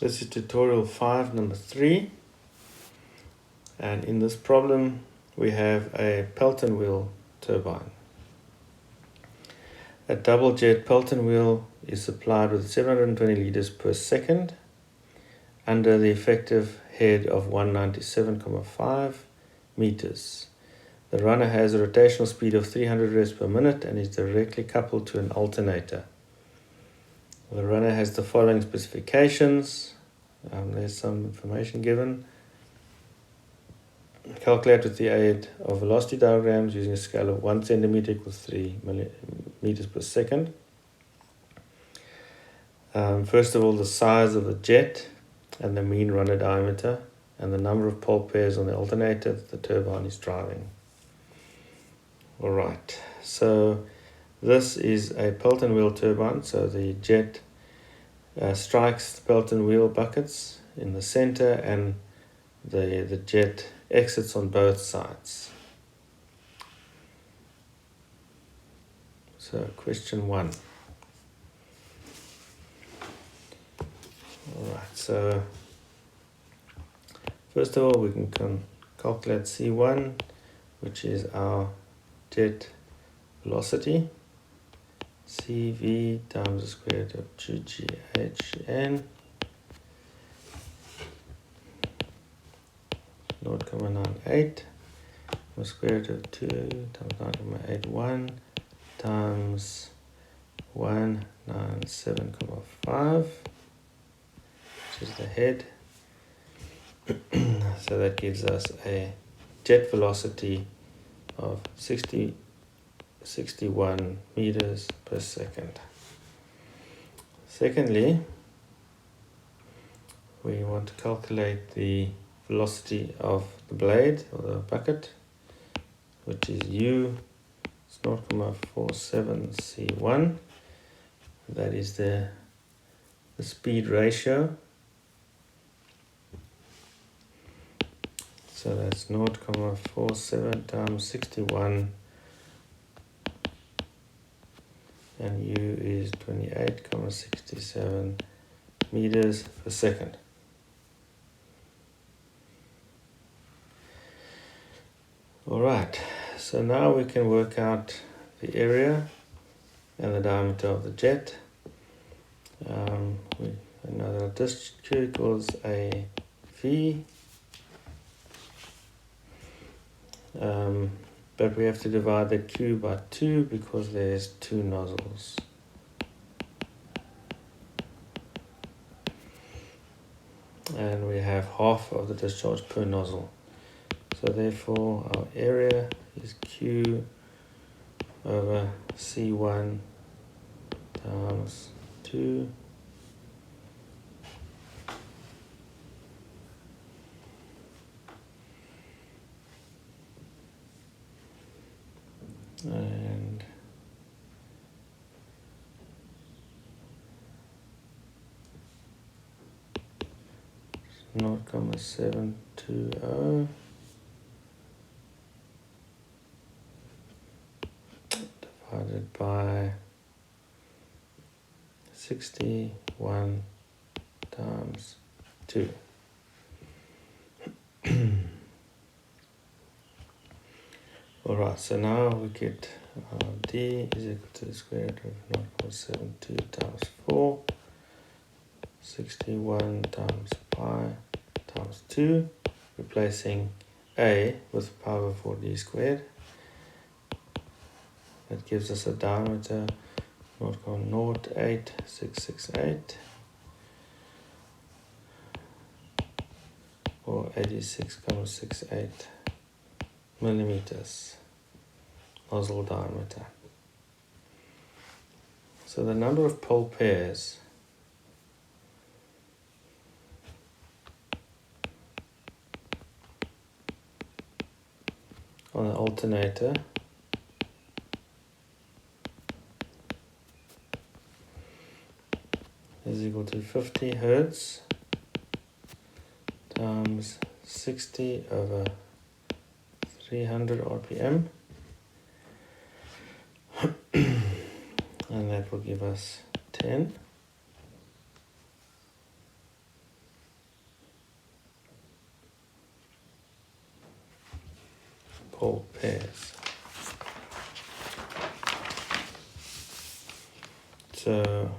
This is tutorial 5, number 3. And in this problem, we have a Pelton wheel turbine. A double jet Pelton wheel is supplied with 720 liters per second under the effective head of 197.5 meters. The runner has a rotational speed of 300 rests per minute and is directly coupled to an alternator. The runner has the following specifications. There's some information given. Calculate with the aid of velocity diagrams using a scale of 1 centimeter equals 3 meters per second. First of all, the size of the jet and the mean runner diameter and the number of pole pairs on the alternator that the turbine is driving. Alright, so this is a Pelton wheel turbine. So the jet strikes the Pelton wheel buckets in the center and the jet exits on both sides. So question 1. Alright, so first of all we can calculate C1, which is our jet velocity. CV times the square root of 2GHN 0.98 the square root of 2 times 9.81 times 197.5, which is the head. So that gives us a jet velocity of 61 meters per second. Secondly, we want to calculate the velocity of the blade or the bucket, which is U. It's 0.47 C1. That is the speed ratio. So that's 0.47 times 61, and U is 28.67 meters per second. Alright, so now we can work out the area and the diameter of the jet. We know that this Q equals a V. But we have to divide the Q by 2 because there's 2 nozzles. And we have half of the discharge per nozzle. So therefore our area is Q over C1 times 2. And 0.720 divided by 61 times 2. Alright, so now we get D is equal to the square root of 0.72 times 4, 61 times pi times 2, replacing A with pi over 4D squared. That gives us a diameter 0.08668 or 86.68 millimeters nozzle diameter. So the number of pole pairs on the alternator is equal to 50 Hertz times 60 over 300 RPM, and that will give us 10. pole pairs. So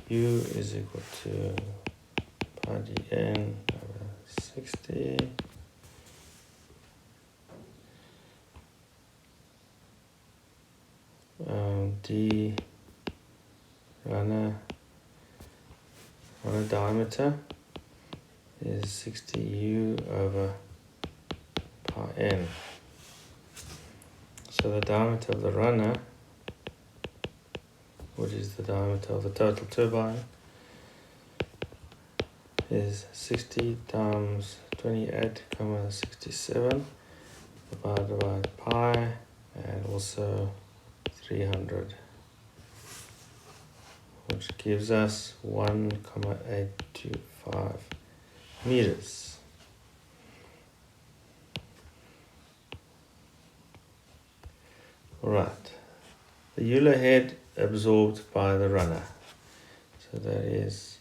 U is equal to pi dn over 60 d runner diameter is 60 U over pi n. So the diameter of the runner, which is the diameter of the total turbine, is 60 times 28,67 divided by pi, and also 300, which gives us 1,825 meters. Right, the Euler head absorbed by the runner, so that is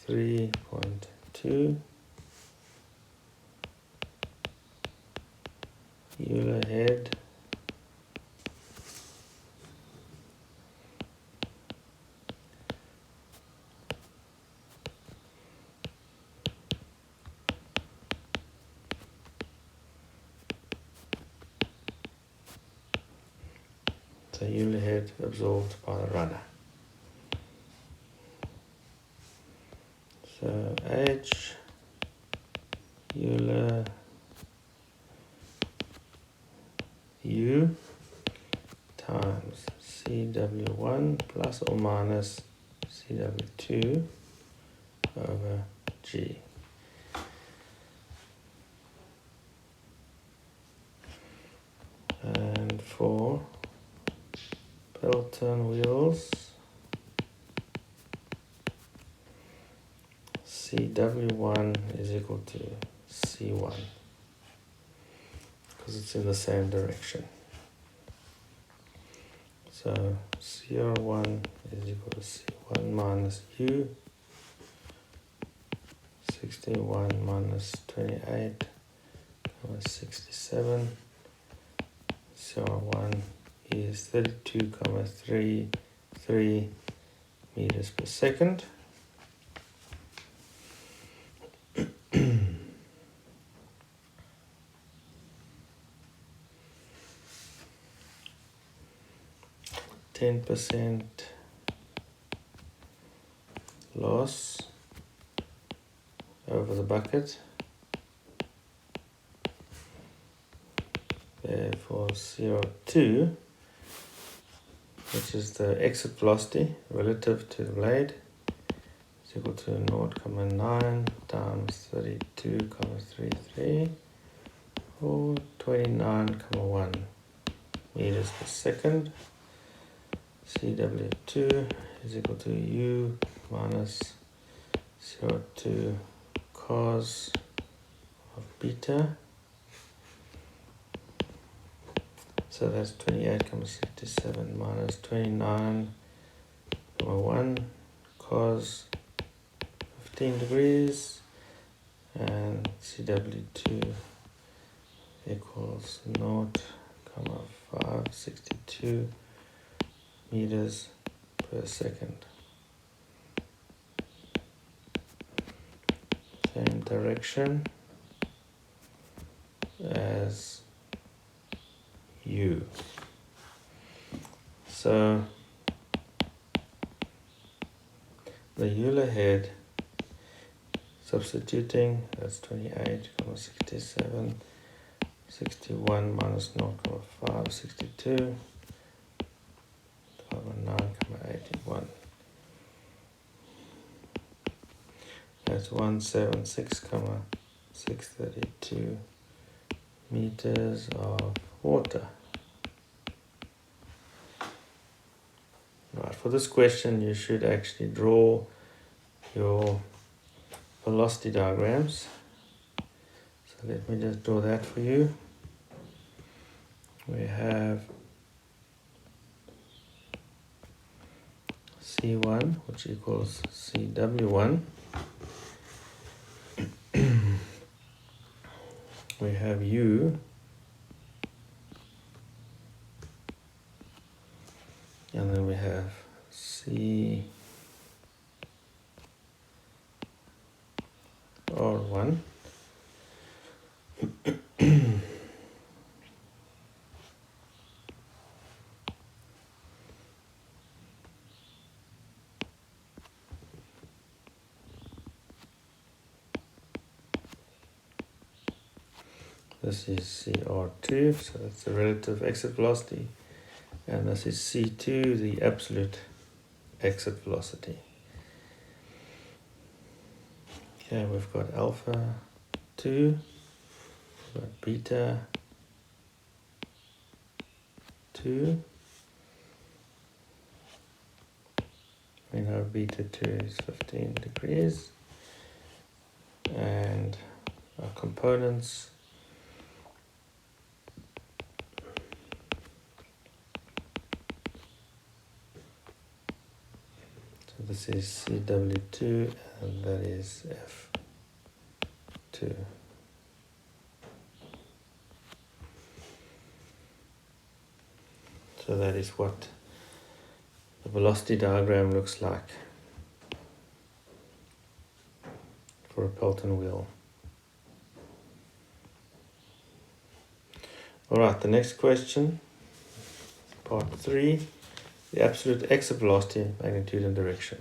3.2 Euler head Euler head absorbed by the runner. So H Euler U times CW1 plus or minus CW2 over G. And for Pelton wheels, CW1 is equal to C1 because it's in the same direction. So CR1 is equal to C1 minus U, 61 minus 28, 67. CR1 is 32,33 meters per second. %, loss over the bucket. Therefore, CO2, which is the exit velocity relative to the blade, is equal to 0.9 times 32,33, or 29,1 meters per second. CW2 is equal to U minus CO2 cos of beta. So that's 28,67 minus 29,1 cos 15 degrees, and CW2 equals 0,562 meters per second. Same direction as U. So the Euler head, substituting, that's 28,67, 61 minus 0,562, 9,81. That's 176,632 meters of water. Right, for this question you should actually draw your velocity diagrams. So let me just draw that for you. We have C1, which equals CW1. We have U, And then we have C R1. This is CR2, so that's the relative exit velocity. And this is C2, the absolute exit velocity. Okay, we've got alpha 2, we've got beta 2. We know beta 2 is 15 degrees. And our components. So this is CW2 and that is F2. So that is what the velocity diagram looks like for a Pelton wheel. Alright, the next question, part 3, the absolute exit velocity, magnitude and direction.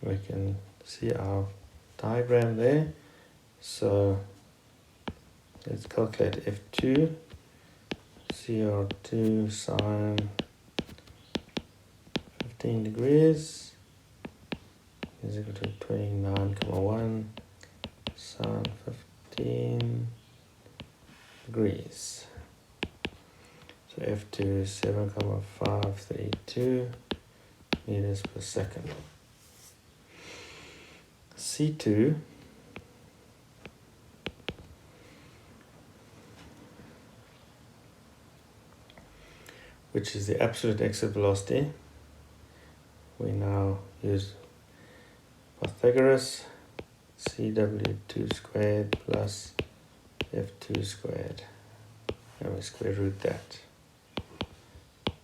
We can see our diagram there. So let's calculate F2, CR2 sine 15 degrees is equal to 29,1 sine 15 degrees. So F2 is 7,532 meters per second. C2 which is the absolute exit velocity. We now use Pythagoras, CW2 squared plus F2 squared, and we square root that.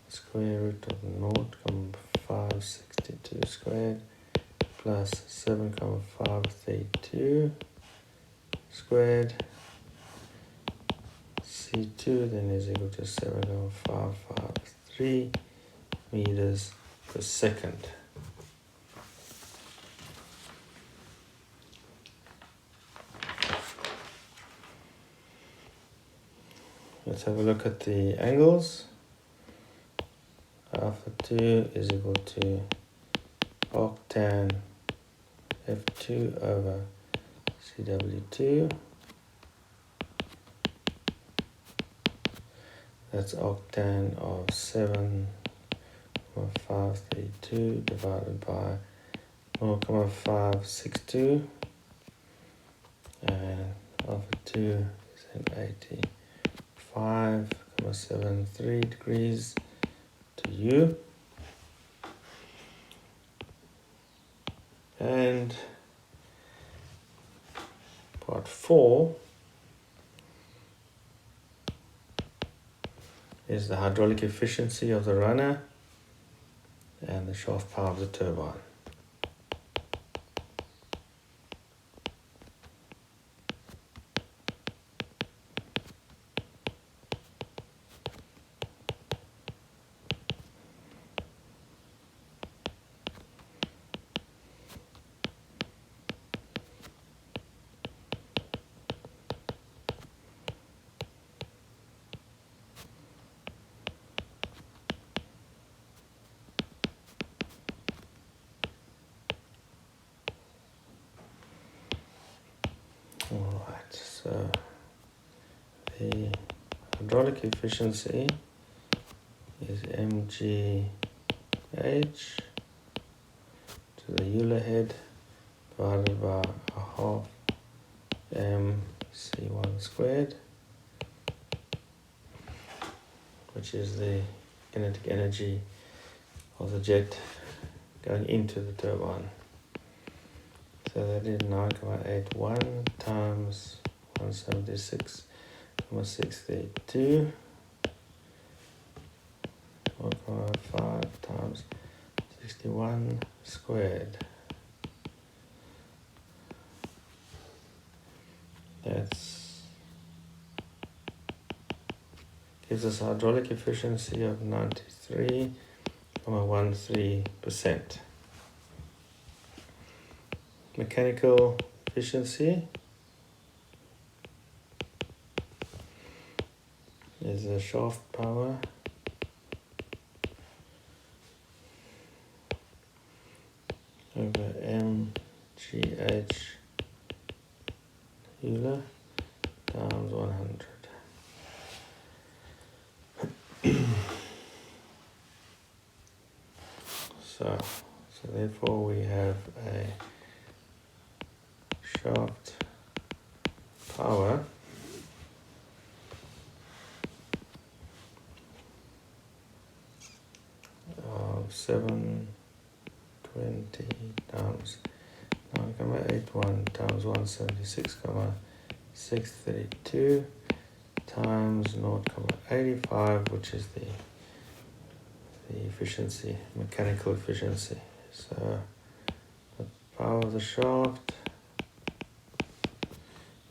Square root of 0,562 squared plus 7,532 squared. C2 then is equal to 7,553 meters per second. Let's have a look at the angles. Alpha 2 is equal to arctan F2 over CW2. That's arctan of 7,532 divided by 0,562. And alpha 2 is an 85,73 degrees to U. And part 4 is the hydraulic efficiency of the runner and the shaft power of the turbine. hydraulic efficiency is mgh to the Euler head divided by a half mc1 squared, which is the kinetic energy of the jet going into the turbine. So that is 9.81 times 176.632, 1.5 times 61 squared. That's gives us hydraulic efficiency of 93.13%. Mechanical efficiency is the shaft power over mgh Euler times 100. So therefore we have a shaft power of 720 times 9.81 times 176.632 times 0.85, which is the efficiency, mechanical efficiency. So the power of the shaft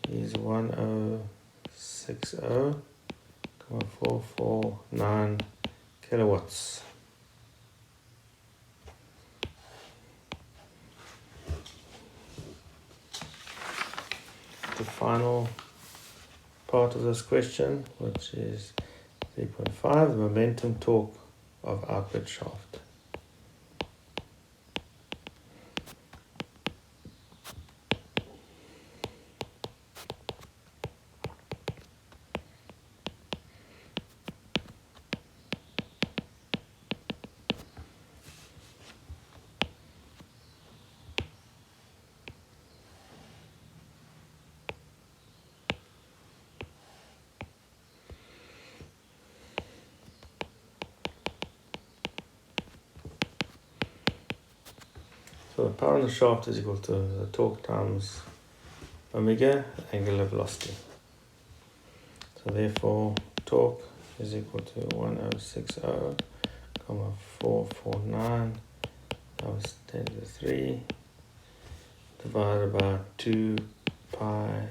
is 1060.449 kilowatts. The final part of this question, which is 3.5, the momentum torque of outward shaft. So the power on the shaft is equal to the torque times omega, angular velocity. So therefore torque is equal to 1060.449 times 10 to the 3 divided by 2 pi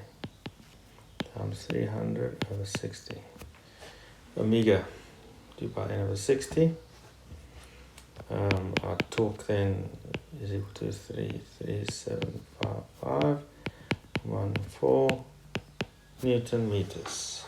times 300 over 60. Omega 2 pi n over 60. Our torque then is equal to 33755.14 Newton meters.